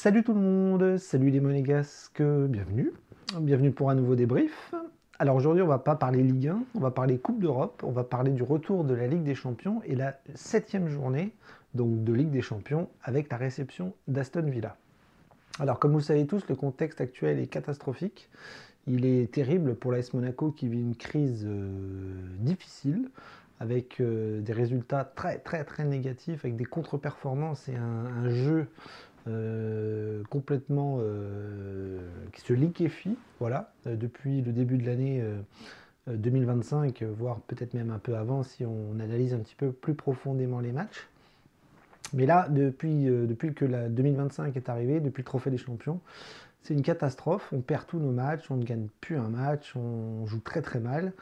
Salut tout le monde, salut les monégasques, bienvenue pour un nouveau débrief. Alors aujourd'hui on va pas parler Ligue 1, on va parler Coupe d'Europe, on va parler du retour de la Ligue des Champions et la 7e journée donc de Ligue des Champions avec la réception d'Aston Villa. Alors comme vous le savez tous, le contexte actuel est catastrophique, il est terrible pour l'AS Monaco qui vit une crise difficile avec des résultats très négatifs, avec des contre-performances et un jeu complètement qui se liquéfie, voilà, depuis le début de l'année 2025, voire peut-être même un peu avant si on analyse un petit peu plus profondément les matchs. Mais là, depuis que la 2025 est arrivée, depuis le Trophée des Champions, c'est une catastrophe. On perd tous nos matchs, on ne gagne plus un match, on joue très mal.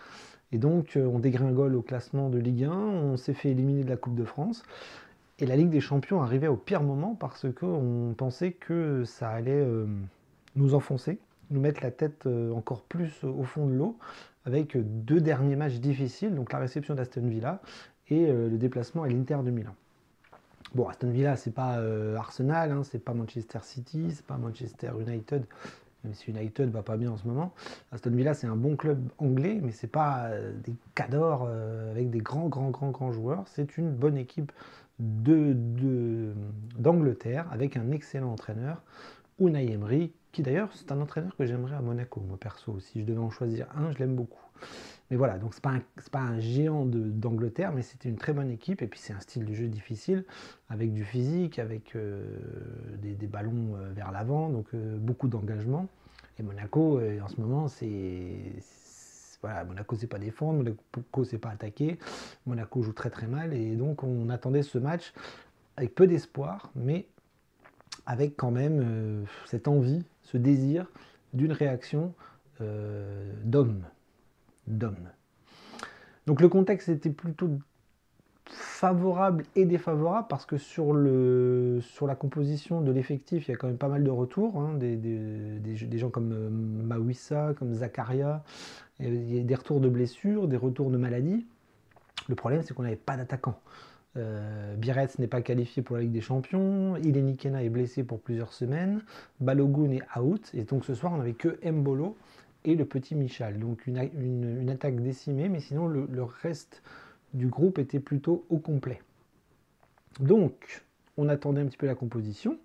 Et donc, on dégringole au classement de Ligue 1, on s'est fait éliminer de la Coupe de France. Et la Ligue des Champions arrivait au pire moment parce qu'on pensait que ça allait nous enfoncer, nous mettre la tête encore plus au fond de l'eau, avec deux derniers matchs difficiles, donc la réception d'Aston Villa et le déplacement à l'Inter de Milan. Bon, Aston Villa, c'est pas Arsenal, hein, c'est pas Manchester City, c'est pas Manchester United, même si United va pas bien en ce moment. Aston Villa, c'est un bon club anglais, mais c'est pas des cadors avec des grands joueurs. C'est une bonne équipe d'Angleterre avec un excellent entraîneur, Unai Emery, qui d'ailleurs, c'est un entraîneur que j'aimerais à Monaco, moi perso. Si je devais en choisir un, je l'aime beaucoup. Mais voilà, donc c'est pas un géant d'Angleterre, mais c'était une très bonne équipe. Et puis c'est un style de jeu difficile, avec du physique, avec des ballons vers l'avant, donc beaucoup d'engagement. Et Monaco, en ce moment, voilà, Monaco c'est pas défendre, Monaco c'est pas attaquer. Monaco joue très mal, et donc on attendait ce match avec peu d'espoir, mais avec quand même cette envie, ce désir d'une réaction d'homme. Donc le contexte était plutôt favorable et défavorable parce que sur la composition de l'effectif, il y a quand même pas mal de retours, hein, des gens comme Mawissa, comme Zakaria, il y a des retours de blessures, des retours de maladies. Le problème, c'est qu'on n'avait pas d'attaquant. Biarritz n'est pas qualifié pour la Ligue des Champions, Ileni Kena est blessé pour plusieurs semaines, Balogun est out, et donc ce soir on n'avait que Mbolo et le petit Michal. Donc une attaque décimée, mais sinon le reste du groupe était plutôt au complet. Donc on attendait un petit peu la composition,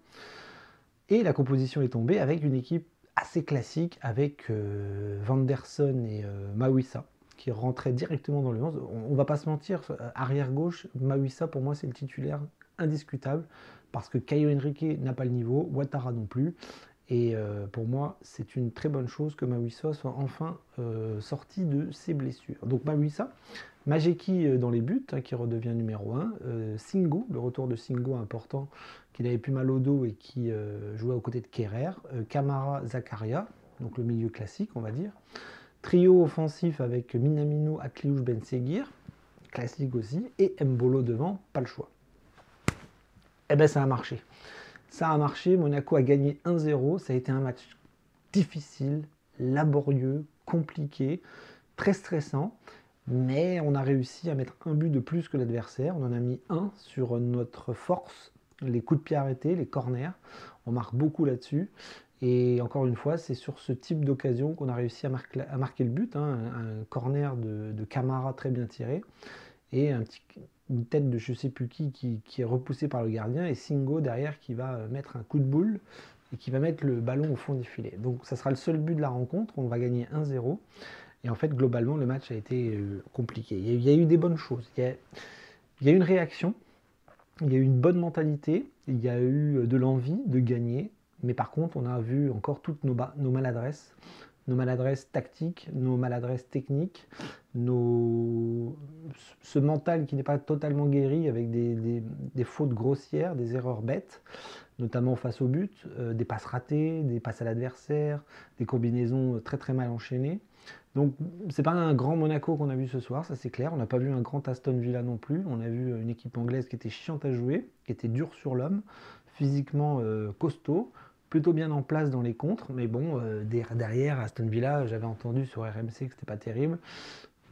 et la composition est tombée avec une équipe assez classique, avec Vanderson et Mawissa, qui rentrait directement dans le 11. On va pas se mentir, arrière gauche, Mawissa pour moi c'est le titulaire indiscutable, parce que Caio Henrique n'a pas le niveau, Ouattara non plus, et pour moi c'est une très bonne chose que Mawissa soit enfin sorti de ses blessures. Donc Mawissa, Majeki dans les buts, hein, qui redevient numéro 1, Singo, le retour de Singo important, qu'il avait plus mal au dos et qui jouait aux côtés de Kerrer, Kamara, Zakaria, donc le milieu classique on va dire, trio offensif avec Minamino, Akliouche, Ben Seguir, classique aussi, et Mbolo devant, pas le choix. Eh ben ça a marché. Ça a marché, Monaco a gagné 1-0, ça a été un match difficile, laborieux, compliqué, très stressant, mais on a réussi à mettre un but de plus que l'adversaire. On en a mis un sur notre force, les coups de pied arrêtés, les corners. On marque beaucoup là-dessus. Et encore une fois, c'est sur ce type d'occasion qu'on a réussi à marquer le but, hein, un corner de Camara très bien tiré, et une tête de je ne sais plus qui est repoussée par le gardien, et Singo derrière qui va mettre un coup de boule et qui va mettre le ballon au fond du filet. Donc ça sera le seul but de la rencontre, on va gagner 1-0. Et en fait, globalement, le match a été compliqué. Il y a eu des bonnes choses. Il y a eu une réaction, il y a eu une bonne mentalité, il y a eu de l'envie de gagner. Mais par contre, on a vu encore toutes nos maladresses tactiques, nos maladresses techniques, ce mental qui n'est pas totalement guéri, avec des fautes grossières, des erreurs bêtes, notamment face au but, des passes ratées, des passes à l'adversaire, des combinaisons très mal enchaînées. Donc c'est pas un grand Monaco qu'on a vu ce soir, ça c'est clair. On n'a pas vu un grand Aston Villa non plus. On a vu une équipe anglaise qui était chiante à jouer, qui était dure sur l'homme, physiquement costaud, plutôt bien en place dans les contres. Mais bon, derrière Aston Villa, j'avais entendu sur RMC que c'était pas terrible.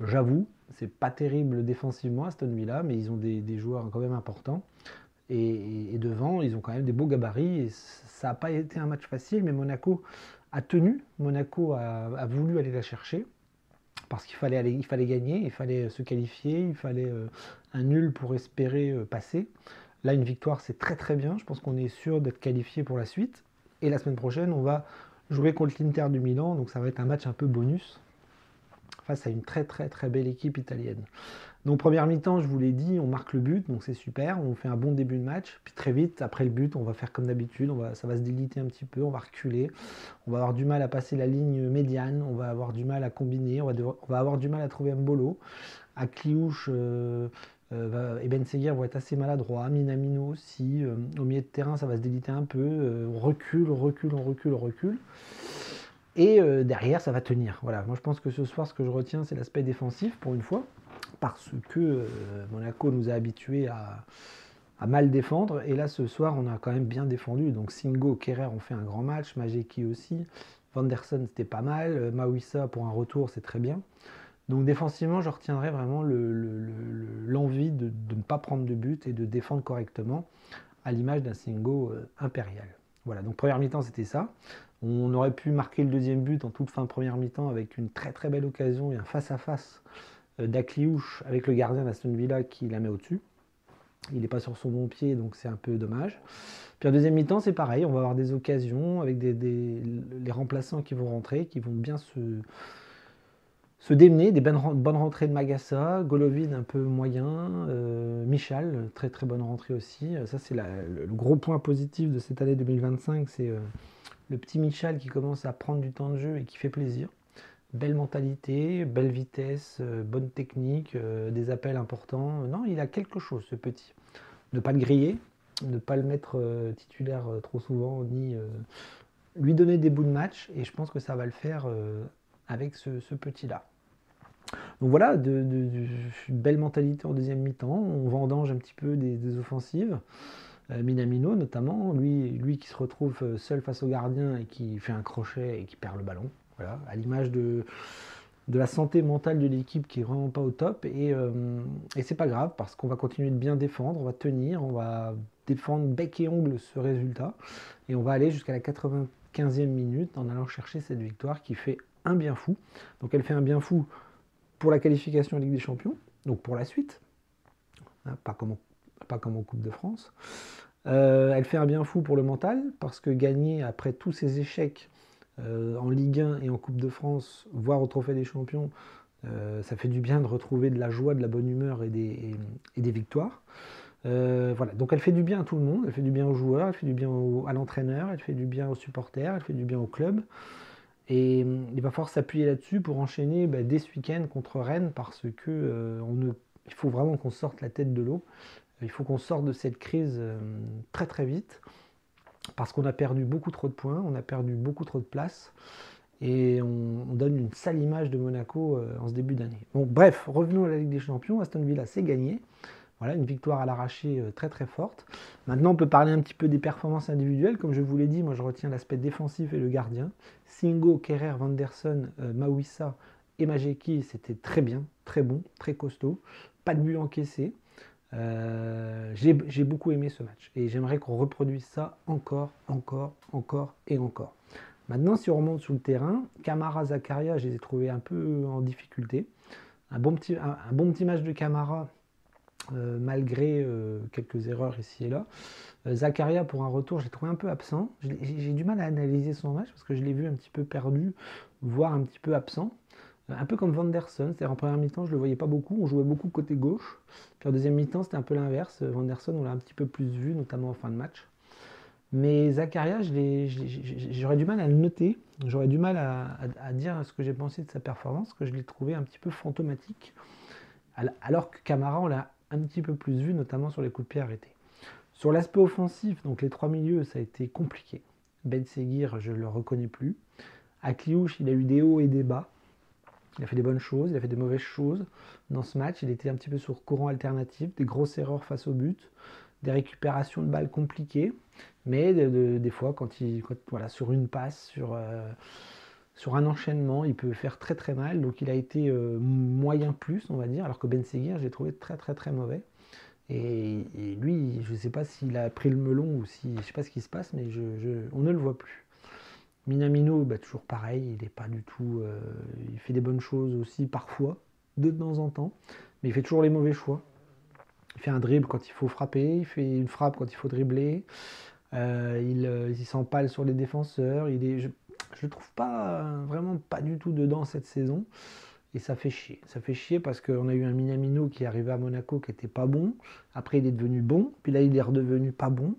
J'avoue, c'est pas terrible défensivement Aston Villa, mais ils ont des joueurs quand même importants. Et devant, ils ont quand même des beaux gabarits. Et ça n'a pas été un match facile, mais Monaco a tenu. Monaco a voulu aller la chercher parce qu'il fallait gagner, il fallait se qualifier, il fallait un nul pour espérer passer. Là, une victoire, c'est très très bien. Je pense qu'on est sûr d'être qualifié pour la suite. Et la semaine prochaine, on va jouer contre l'Inter du Milan, donc ça va être un match un peu bonus face à une très très très belle équipe italienne. Donc première mi-temps, je vous l'ai dit, on marque le but, donc c'est super, on fait un bon début de match, puis très vite, après le but, on va faire comme d'habitude, ça va se déliter un petit peu, on va reculer, on va avoir du mal à passer la ligne médiane, on va avoir du mal à combiner, on va avoir du mal à trouver un bolo. Akliouche et Ben Seguir vont être assez maladroits, Minamino aussi, au milieu de terrain, ça va se déliter un peu, on recule. Et derrière, ça va tenir. Voilà, moi je pense que ce soir, ce que je retiens, c'est l'aspect défensif pour une fois, parce que Monaco nous a habitués à mal défendre. Et là, ce soir, on a quand même bien défendu. Donc Singo, Kerrer ont fait un grand match, Majeki aussi. Vanderson, c'était pas mal. Mawissa, pour un retour, c'est très bien. Donc défensivement, je retiendrai vraiment l'envie de ne pas prendre de but et de défendre correctement, à l'image d'un Singo impérial. Voilà, donc première mi-temps, c'était ça. On aurait pu marquer le deuxième but en toute fin de première mi-temps avec une très très belle occasion et un face-à-face d'Akliouche avec le gardien d'Aston Villa qui la met au-dessus. Il n'est pas sur son bon pied, donc c'est un peu dommage. Puis en deuxième mi-temps, c'est pareil, on va avoir des occasions avec les remplaçants qui vont rentrer, qui vont bien se démener, des bonnes rentrées de Magassa, Golovin un peu moyen, Michal, très très bonne rentrée aussi. Ça c'est le gros point positif de cette année 2025, c'est le petit Michal qui commence à prendre du temps de jeu et qui fait plaisir. Belle mentalité, belle vitesse, bonne technique, des appels importants. Non, il a quelque chose ce petit. Ne pas le griller, ne pas le mettre titulaire trop souvent, ni lui donner des bouts de match, et je pense que ça va le faire avec ce petit-là. Donc voilà, une belle mentalité en deuxième mi-temps, on vendange un petit peu des offensives. Minamino notamment, lui qui se retrouve seul face au gardien et qui fait un crochet et qui perd le ballon. Voilà, à l'image de la santé mentale de l'équipe qui est vraiment pas au top. Et c'est pas grave parce qu'on va continuer de bien défendre, on va tenir, on va défendre bec et ongle ce résultat. Et on va aller jusqu'à la 95e minute en allant chercher cette victoire qui fait un bien fou. Donc elle fait un bien fou pour la qualification en Ligue des Champions, donc pour la suite, hein, pas comme en Coupe de France. Elle fait un bien fou pour le mental, parce que gagner après tous ces échecs en Ligue 1 et en Coupe de France, voire au Trophée des Champions, ça fait du bien de retrouver de la joie, de la bonne humeur et des victoires. Voilà, donc elle fait du bien à tout le monde, elle fait du bien aux joueurs, elle fait du bien à l'entraîneur, elle fait du bien aux supporters, elle fait du bien au club. Et il va falloir s'appuyer là-dessus pour enchaîner dès ce week-end contre Rennes, parce que il faut vraiment qu'on sorte la tête de l'eau. Il faut qu'on sorte de cette crise très très vite, parce qu'on a perdu beaucoup trop de points, on a perdu beaucoup trop de places, et on donne une sale image de Monaco en ce début d'année. Bon, bref, revenons à la Ligue des Champions. Aston Villa s'est gagné. Voilà, une victoire à l'arraché très très forte. Maintenant, on peut parler un petit peu des performances individuelles. Comme je vous l'ai dit, moi je retiens l'aspect défensif et le gardien. Singo, Kerrer, Vanderson, Mawissa et Majeki, c'était très bien, très bon, très costaud. Pas de but encaissé. J'ai beaucoup aimé ce match et j'aimerais qu'on reproduise ça encore et encore. Maintenant, si on remonte sur le terrain, Camara, Zakaria, je les ai trouvés un peu en difficulté. Un bon petit match de Camara, malgré quelques erreurs ici et là. Zakaria, pour un retour, je l'ai trouvé un peu absent. J'ai du mal à analyser son match parce que je l'ai vu un petit peu perdu, voire un petit peu absent. Un peu comme Vanderson, c'est-à-dire en première mi-temps, je ne le voyais pas beaucoup, on jouait beaucoup côté gauche. Puis en deuxième mi-temps, c'était un peu l'inverse. Vanderson, on l'a un petit peu plus vu, notamment en fin de match. Mais Zakaria, j'aurais du mal à le noter, j'aurais du mal à dire ce que j'ai pensé de sa performance, parce que je l'ai trouvé un petit peu fantomatique. Alors que Camara, on l'a un petit peu plus vu, notamment sur les coups de pied arrêtés. Sur l'aspect offensif, donc les trois milieux, ça a été compliqué. Ben Seguir, je ne le reconnais plus. Akliouche, il a eu des hauts et des bas. Il a fait des bonnes choses, il a fait des mauvaises choses. Dans ce match, il était un petit peu sur courant alternatif, des grosses erreurs face au but, des récupérations de balles compliquées. Mais des fois, voilà, sur une passe, sur un enchaînement, il peut faire très très mal. Donc il a été moyen plus, on va dire, alors que Ben Seguir, je l'ai trouvé très très très mauvais. Et lui, je ne sais pas s'il a pris le melon ou si, je ne sais pas ce qui se passe, mais on ne le voit plus. Minamino, toujours pareil, il est pas du tout. Il fait des bonnes choses aussi parfois, de temps en temps, mais il fait toujours les mauvais choix. Il fait un dribble quand il faut frapper, il fait une frappe quand il faut dribbler, il s'empale sur les défenseurs. Je le trouve pas vraiment pas du tout dedans cette saison. Et ça fait chier. Ça fait chier parce qu'on a eu un Minamino qui est arrivé à Monaco qui était pas bon. Après, il est devenu bon. Puis là, il est redevenu pas bon.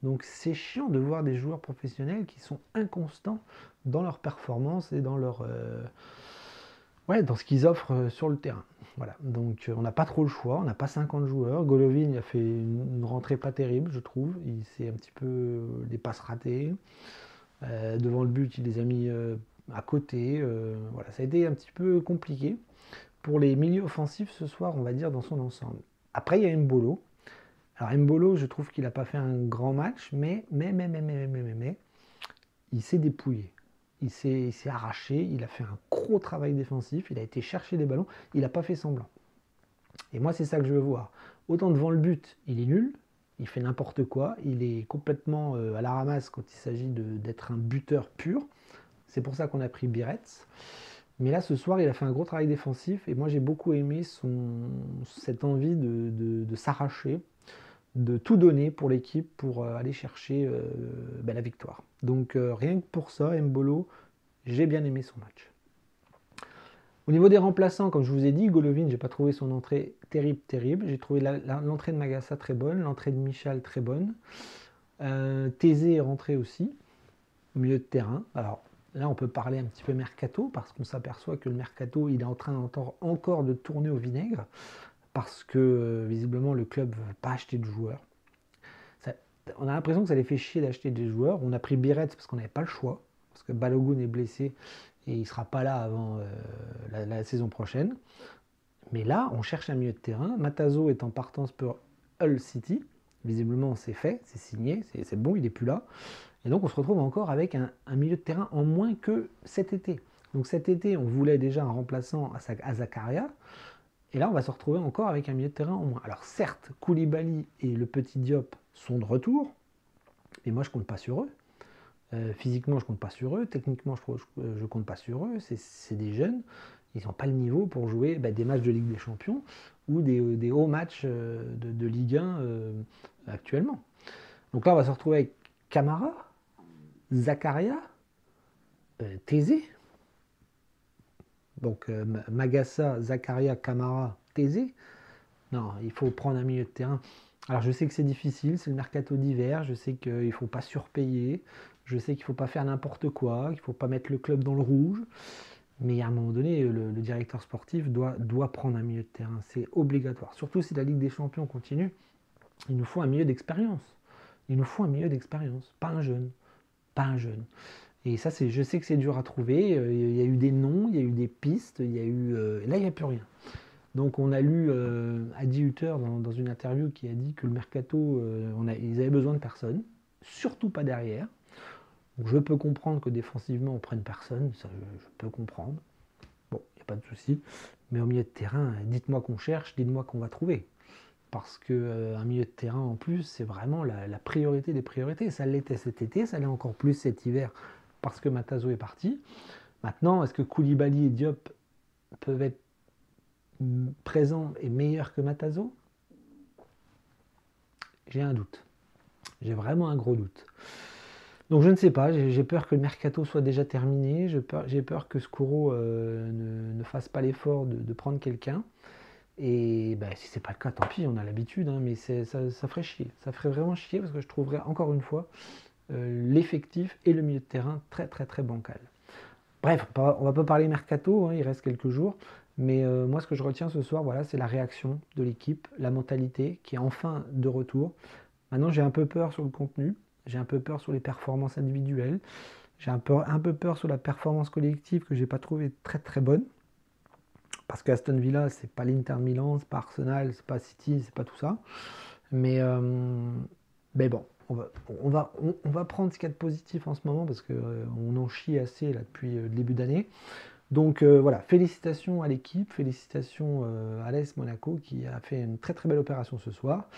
Donc, c'est chiant de voir des joueurs professionnels qui sont inconstants dans leur performance et dans dans ce qu'ils offrent sur le terrain. Voilà. Donc, on n'a pas trop le choix. On n'a pas 50 joueurs. Golovin il a fait une rentrée pas terrible, je trouve. Il s'est un petit peu des passes ratées. Devant le but, il les a mis à côté. Voilà, ça a été un petit peu compliqué pour les milieux offensifs ce soir, on va dire, dans son ensemble. Après, il y a Mbolo. Alors Mbolo, je trouve qu'il n'a pas fait un grand match, mais il s'est dépouillé. Il s'est arraché, il a fait un gros travail défensif, il a été chercher des ballons, il n'a pas fait semblant. Et moi, c'est ça que je veux voir. Autant devant le but, il est nul, il fait n'importe quoi, il est complètement à la ramasse quand il s'agit d'être un buteur pur. C'est pour ça qu'on a pris Biretz. Mais là, ce soir, il a fait un gros travail défensif et moi, j'ai beaucoup aimé cette envie de s'arracher, de tout donner pour l'équipe pour aller chercher la victoire. Donc, rien que pour ça, Mbolo, j'ai bien aimé son match. Au niveau des remplaçants, comme je vous ai dit, Golovin, j'ai pas trouvé son entrée terrible. J'ai trouvé l'entrée de Magassa très bonne, l'entrée de Michal très bonne. Thésée est rentré aussi, au milieu de terrain. Alors là, on peut parler un petit peu mercato, parce qu'on s'aperçoit que le mercato, il est en train encore de tourner au vinaigre, parce que visiblement, le club ne veut pas acheter de joueurs. On a l'impression que ça les fait chier d'acheter des joueurs. On a pris Biretz parce qu'on n'avait pas le choix, parce que Balogun est blessé et il ne sera pas là avant la saison prochaine. Mais là, on cherche un milieu de terrain. Matazo est en partance pour Hull City. Visiblement, c'est fait, c'est signé, c'est bon, il n'est plus là. Et donc, on se retrouve encore avec un milieu de terrain en moins que cet été. Donc cet été, on voulait déjà un remplaçant à Zakaria. Et là, on va se retrouver encore avec un milieu de terrain en moins. Alors certes, Koulibaly et le petit Diop sont de retour. Mais moi, je ne compte pas sur eux. Physiquement, je ne compte pas sur eux. Techniquement, je ne compte pas sur eux. C'est des jeunes. Ils n'ont pas le niveau pour jouer des matchs de Ligue des Champions ou des hauts matchs de Ligue 1 actuellement. Donc là, on va se retrouver avec Camara, Zakaria, Thésée. Donc Magassa, Zakaria, Camara, Thésée. Non, il faut prendre un milieu de terrain. Alors je sais que c'est difficile, c'est le mercato d'hiver, je sais qu'il ne faut pas surpayer, je sais qu'il ne faut pas faire n'importe quoi, qu'il ne faut pas mettre le club dans le rouge, mais à un moment donné, le directeur sportif doit prendre un milieu de terrain, c'est obligatoire. Surtout si la Ligue des Champions continue, il nous faut un milieu d'expérience. Il nous faut un milieu d'expérience, pas un jeune. Pas un jeune. Et ça, je sais que c'est dur à trouver, il y a eu des noms, il y a eu des pistes, il y a eu... là, il n'y a plus rien. Donc on a lu Adi Hutter dans une interview qui a dit que le mercato, ils avaient besoin de personne, surtout pas derrière. Donc je peux comprendre que défensivement on prenne personne, ça je peux comprendre. Bon, il n'y a pas de souci. Mais au milieu de terrain, dites-moi qu'on cherche, dites-moi qu'on va trouver. Parce qu'un milieu de terrain en plus, c'est vraiment la priorité des priorités. Ça l'était cet été, ça l'est encore plus cet hiver parce que Matazo est parti. Maintenant, est-ce que Koulibaly et Diop peuvent être présent et meilleur que Matazo? J'ai un doute. J'ai vraiment un gros doute. Donc je ne sais pas, j'ai peur que le mercato soit déjà terminé, j'ai peur que Skoro ne fasse pas l'effort de prendre quelqu'un. Et si c'est pas le cas, tant pis, on a l'habitude, hein, mais ça ferait chier. Ça ferait vraiment chier parce que je trouverais encore une fois l'effectif et le milieu de terrain très très très bancal. Bref, on va pas parler mercato, hein, il reste quelques jours. Mais moi, ce que je retiens ce soir, voilà, c'est la réaction de l'équipe, la mentalité qui est enfin de retour. Maintenant, j'ai un peu peur sur le contenu, j'ai un peu peur sur les performances individuelles, j'ai un peu peur sur la performance collective que j'ai pas trouvée très très bonne. Parce qu'Aston Villa, c'est pas l'Inter Milan, c'est pas Arsenal, c'est pas City, c'est pas tout ça. Mais bon, on va prendre ce qu'il y a de positif en ce moment parce qu'on en chie assez là, depuis le début d'année. Donc voilà, félicitations à l'équipe, félicitations à l'AS Monaco qui a fait une très très belle opération ce soir.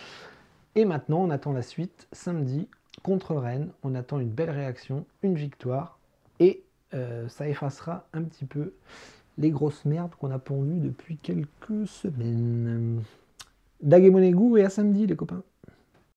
Et maintenant, on attend la suite samedi contre Rennes. On attend une belle réaction, une victoire. Et ça effacera un petit peu les grosses merdes qu'on a pondues depuis quelques semaines. Daguemonegou et à samedi les copains.